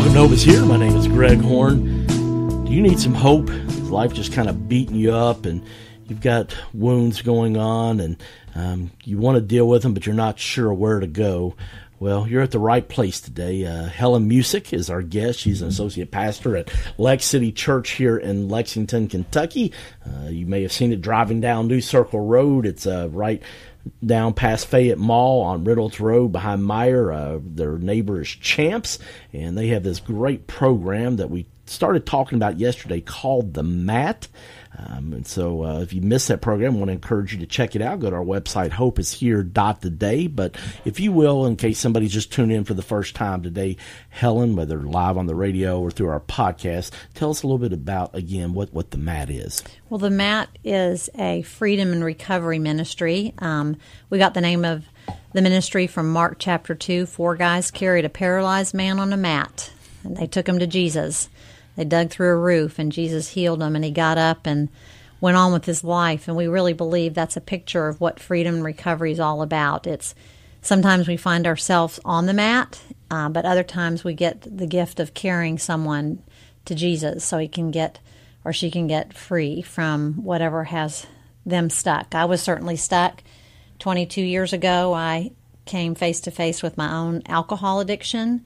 Welcome to Hope is Here. My name is Greg Horn. Do you need some hope? Is life just kind of beating you up and you've got wounds going on and you want to deal with them, but you're not sure where to go? Well, you're at the right place today. Helen Musick is our guest. She's an associate pastor at LexCity Church here in Lexington, Kentucky. You may have seen it driving down New Circle Road. It's right down past Fayette Mall on Reynolds Road behind Meyer. Their neighbor is Champs, and they have this great program that we started talking about yesterday called The Mat. And so if you missed that program, I want to encourage you to check it out. Go to our website, hopeishere.today. But if you will, in case somebody's just tuned in for the first time today, Helen, whether live on the radio or through our podcast, tell us a little bit about, again, what The Mat is. Well, The Mat is a freedom and recovery ministry. We got the name of the ministry from Mark chapter 2. 4 guys carried a paralyzed man on a mat, and they took him to Jesus. They dug through a roof, and Jesus healed him, and he got up and went on with his life. And we really believe that's a picture of what freedom and recovery is all about. It's sometimes we find ourselves on the mat, but other times we get the gift of carrying someone to Jesus so he can get or she can get free from whatever has them stuck. I was certainly stuck. 22 years ago, I came face to face with my own alcohol addiction.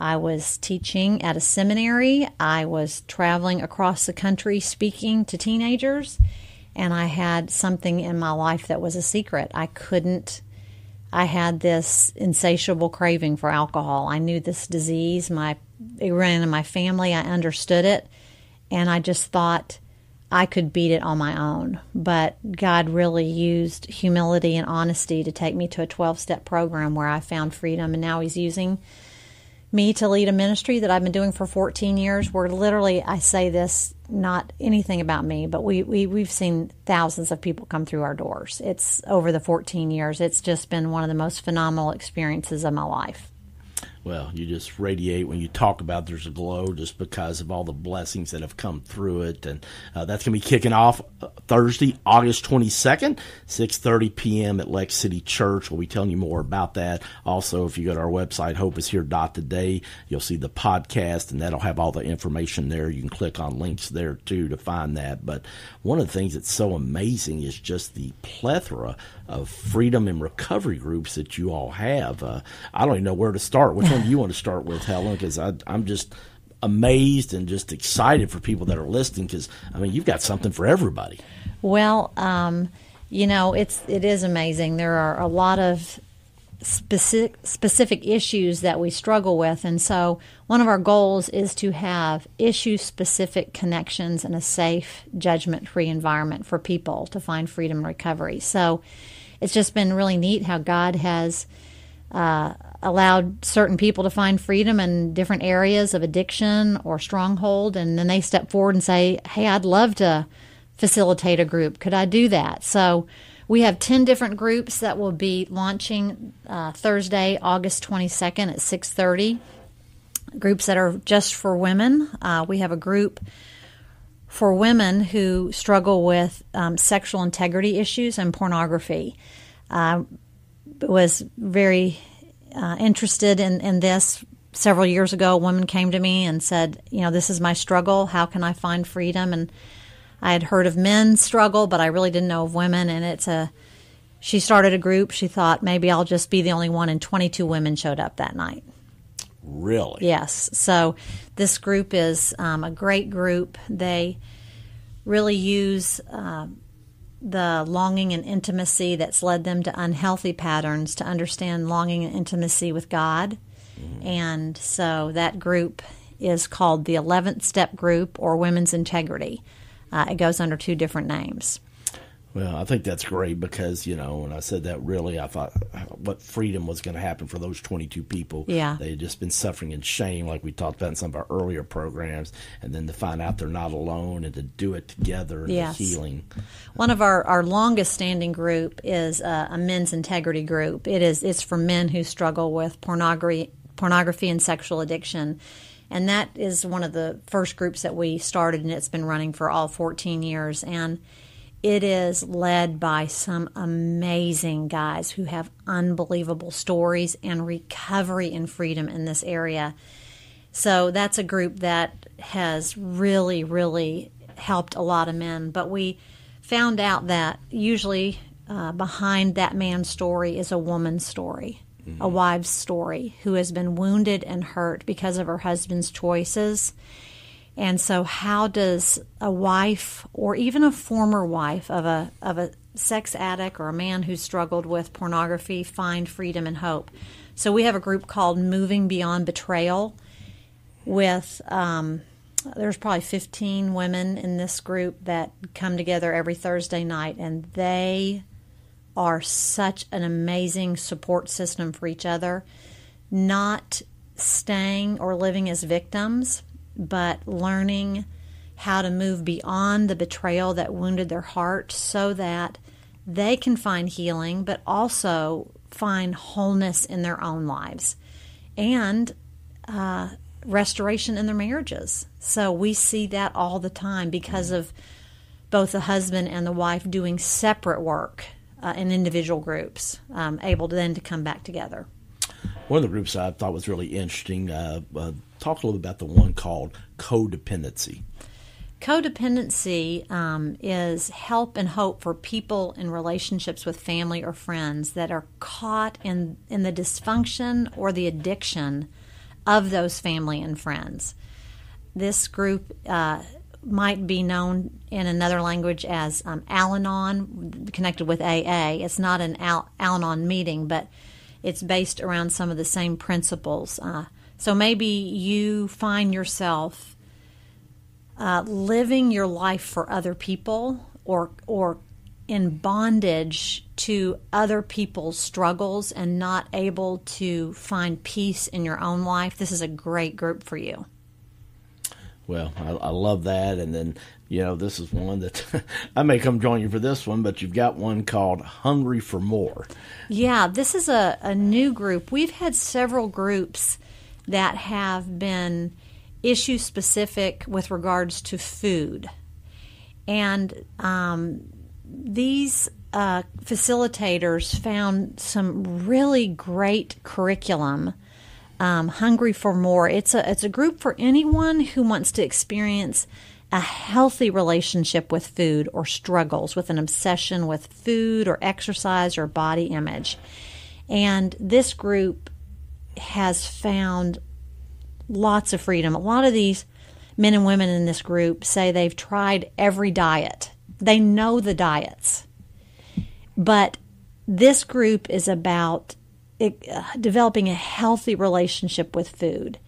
I was teaching at a seminary. I was traveling across the country speaking to teenagers, and I had something in my life that was a secret. I had this insatiable craving for alcohol. I knew this disease. It ran in my family. I understood it, and I just thought I could beat it on my own. But God really used humility and honesty to take me to a 12-step program where I found freedom, and now He's using me to lead a ministry that I've been doing for 14 years. Where literally, I say this, not anything about me, but we've seen thousands of people come through our doors. It's over the 14 years. It's just been one of the most phenomenal experiences of my life. Well, you just radiate when you talk about there's a glow just because of all the blessings that have come through it. And that's going to be kicking off Thursday, August 22nd, 6:30 p.m. at LexCity Church. We'll be telling you more about that. Also, if you go to our website, hopeishere.today, you'll see the podcast, and that'll have all the information there. You can click on links there, too, to find that. But one of the things that's so amazing is just the plethora of freedom and recovery groups that you all have. I don't even know where to start. Which one do you want to start with, Helen? Because I'm just amazed and just excited for people that are listening, because, I mean, you've got something for everybody. Well, it is amazing. There are a lot of specific issues that we struggle with, and so one of our goals is to have issue-specific connections in a safe, judgment-free environment for people to find freedom and recovery. So it's just been really neat how God has allowed certain people to find freedom in different areas of addiction or stronghold, and then they step forward and say, hey, I'd love to facilitate a group. Could I do that? So we have 10 different groups that will be launching Thursday, August 22nd at 6:30. Groups that are just for women. We have a group for women who struggle with sexual integrity issues and pornography. Was very interested in this. Several years ago, a woman came to me and said, this is my struggle. How can I find freedom? And I had heard of men's struggle, but I really didn't know of women. And she started a group. She thought maybe I'll just be the only one, and 22 women showed up that night. Really? Yes. So this group is a great group. They really use the longing and intimacy that's led them to unhealthy patterns to understand longing and intimacy with God. And so that group is called the 11th Step Group or Women's Integrity. It goes under 2 different names. Well, I think that's great because, when I said that, really, I thought what freedom was going to happen for those 22 people. Yeah. They had just been suffering in shame, like we talked about in some of our earlier programs, and then to find out they're not alone and to do it together and yes. the healing. One of our longest-standing group is a men's integrity group. It's for men who struggle with pornography and sexual addiction. And that is one of the first groups that we started, and it's been running for all 14 years. And it is led by some amazing guys who have unbelievable stories and recovery and freedom in this area. So that's a group that has really, really helped a lot of men. But we found out that usually behind that man's story is a woman's story, a wife's story, who has been wounded and hurt because of her husband's choices. And so how does a wife, or even a former wife of a sex addict or a man who struggled with pornography, find freedom and hope? So we have a group called Moving Beyond Betrayal with, there's probably 15 women in this group that come together every Thursday night, and they are such an amazing support system for each other, not staying or living as victims, but learning how to move beyond the betrayal that wounded their heart so that they can find healing, but also find wholeness in their own lives and restoration in their marriages. So we see that all the time because of both the husband and the wife doing separate work in individual groups, able to then to come back together. One of the groups I thought was really interesting, talk a little about the one called Codependency. Codependency is help and hope for people in relationships with family or friends that are caught in the dysfunction or the addiction of those family and friends. This group might be known in another language as Al-Anon, connected with AA. It's not an Al-Anon meeting, but it's based around some of the same principles. So maybe you find yourself living your life for other people or in bondage to other people's struggles and not able to find peace in your own life. This is a great group for you. Well, I love that. And then, this is one that I may come join you for this one, but you've got one called Hungry for More. Yeah, this is a new group. We've had several groups that have been issue-specific with regards to food. And these facilitators found some really great curriculum. Hungry for More. It's a group for anyone who wants to experience a healthy relationship with food or struggles with an obsession with food or exercise or body image. And this group has found lots of freedom. A lot of these men and women in this group say they've tried every diet. They know the diets. But this group is about developing a healthy relationship with food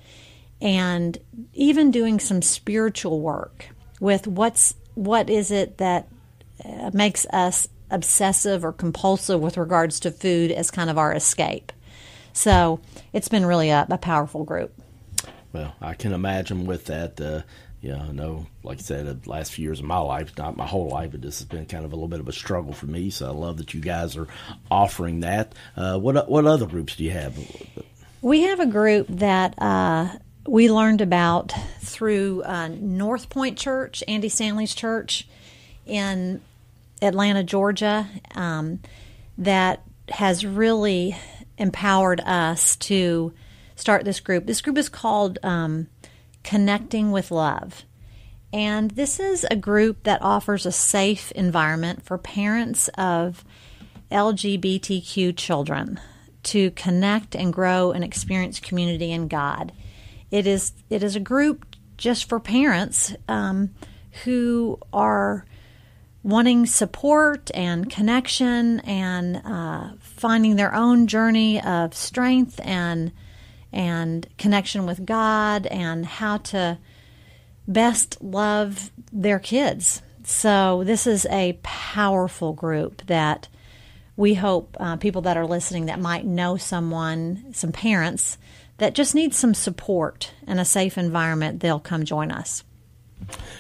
and even doing some spiritual work with what is it that makes us obsessive or compulsive with regards to food as kind of our escape. So it's been really a powerful group. Well, I can imagine with that, I know, like I said, the last few years of my life, not my whole life, but this has been kind of a little bit of a struggle for me. So I love that you guys are offering that. What other groups do you have? We have a group that we learned about through North Point Church, Andy Stanley's church in Atlanta, Georgia, that has really empowered us to start this group. This group is called Connecting with Love. And this is a group that offers a safe environment for parents of LGBTQ children to connect and grow and experience community in God. It is a group just for parents who are wanting support and connection and finding their own journey of strength and connection with God and how to best love their kids. So this is a powerful group that we hope people that are listening that might know someone, some parents, that just need some support and a safe environment, they'll come join us.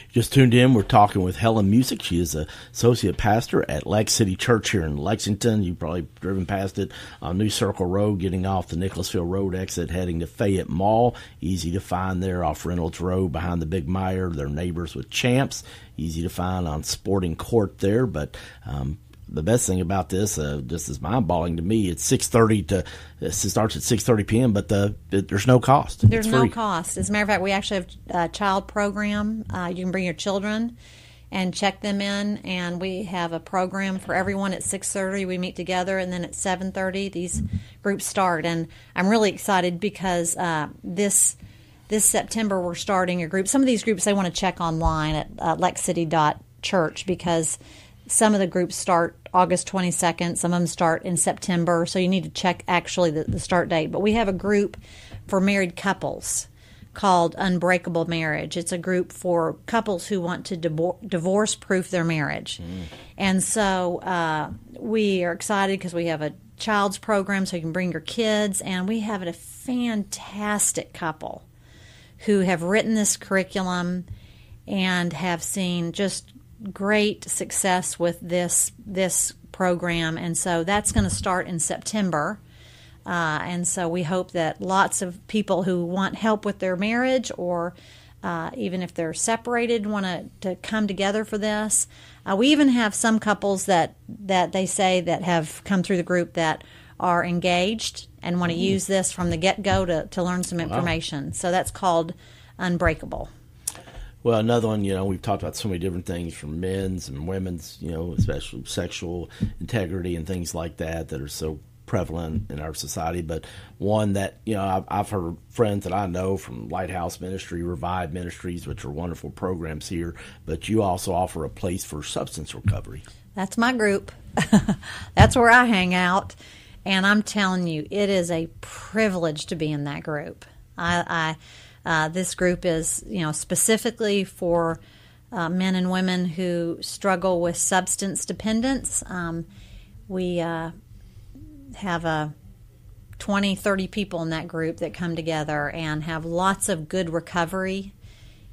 Just tuned in, we're talking with Helen Musick. She is an associate pastor at LexCity Church here in Lexington. You've probably driven past it on New Circle Road, getting off the Nicholasville Road exit, heading to Fayette Mall. Easy to find there off Reynolds Road behind the Big Meyer. They're neighbors with Champs. Easy to find on Sporting Court there, but the best thing about this, just as mind-boggling to me, it starts at 6:30 p.m., but there's no cost. There's no cost. As a matter of fact, we actually have a child program. You can bring your children and check them in, and we have a program for everyone at 6:30. We meet together, and then at 7:30 these groups start. And I'm really excited because this September we're starting a group. Some of these groups they want to check online at LexCity.Church because some of the groups start August 22nd. Some of them start in September, so you need to check actually the start date. But we have a group for married couples called Unbreakable Marriage. It's a group for couples who want to divorce-proof their marriage. And so we are excited because we have a child's program so you can bring your kids, and we have a fantastic couple who have written this curriculum and have seen just great success with this program. And so that's going to start in September. And so we hope that lots of people who want help with their marriage or even if they're separated want to come together for this. We even have some couples that they say that have come through the group that are engaged and want to use this from the get-go to learn some information. Wow. So that's called Unbreakable. Well, another one, we've talked about so many different things from men's and women's, especially sexual integrity and things like that are so prevalent in our society. But one that, I've heard friends that I know from Lighthouse Ministry, Revive Ministries, which are wonderful programs here, but you also offer a place for substance recovery. That's my group. That's where I hang out. And I'm telling you, it is a privilege to be in that group. This group is, specifically for men and women who struggle with substance dependence. We have 20, 30 people in that group that come together and have lots of good recovery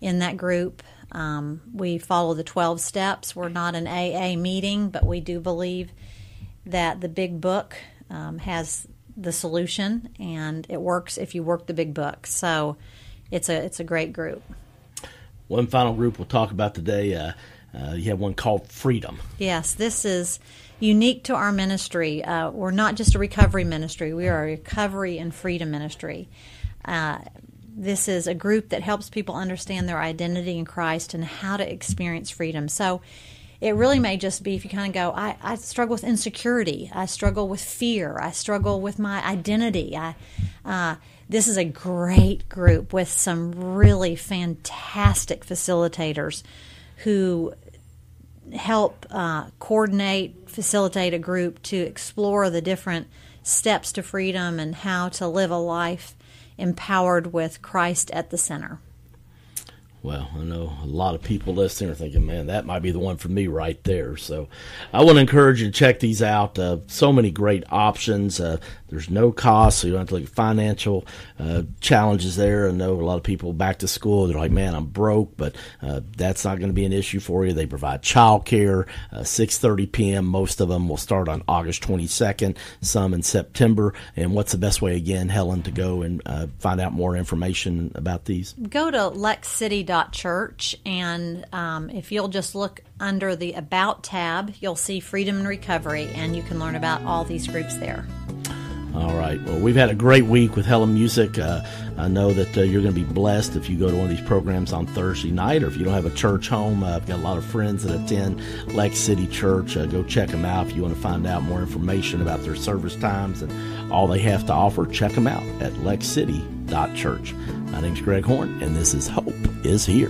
in that group. We follow the 12 steps. We're not an AA meeting, but we do believe that the big book has the solution, and it works if you work the big book. So it's a great group. One final group we'll talk about today, you have one called Freedom. Yes, this is unique to our ministry. We're not just a recovery ministry. We are a recovery and freedom ministry. This is a group that helps people understand their identity in Christ and how to experience freedom. So it really may just be if you kind of go, I struggle with insecurity. I struggle with fear. I struggle with my identity. This is a great group with some really fantastic facilitators who help coordinate, facilitate a group to explore the different steps to freedom and how to live a life empowered with Christ at the center. Well, I know a lot of people listening are thinking, man, that might be the one for me right there. So I want to encourage you to check these out. So many great options. There's no cost, so you don't have to look at financial challenges there. I know a lot of people back to school, they're like, man, I'm broke, but that's not going to be an issue for you. They provide child care, 6:30 p.m. Most of them will start on August 22nd, some in September. And what's the best way, again, Helen, to go and find out more information about these? Go to LexCity.Church, and if you'll just look under the About tab, you'll see Freedom and Recovery, and you can learn about all these groups there. All right. Well, we've had a great week with Helen Musick. I know that you're going to be blessed if you go to one of these programs on Thursday night, or if you don't have a church home. I've got a lot of friends that attend LexCity Church. Go check them out if you want to find out more information about their service times and all they have to offer. Check them out at LexCity.Church. My name's Greg Horn, and this is Hope is Here.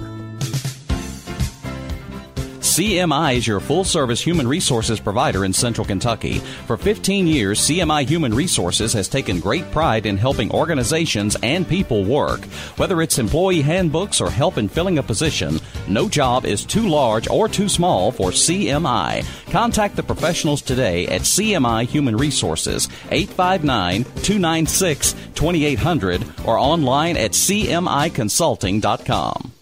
CMI is your full-service human resources provider in Central Kentucky. For 15 years, CMI Human Resources has taken great pride in helping organizations and people work. Whether it's employee handbooks or help in filling a position, no job is too large or too small for CMI. Contact the professionals today at CMI Human Resources, 859-296-2800, or online at cmiconsulting.com.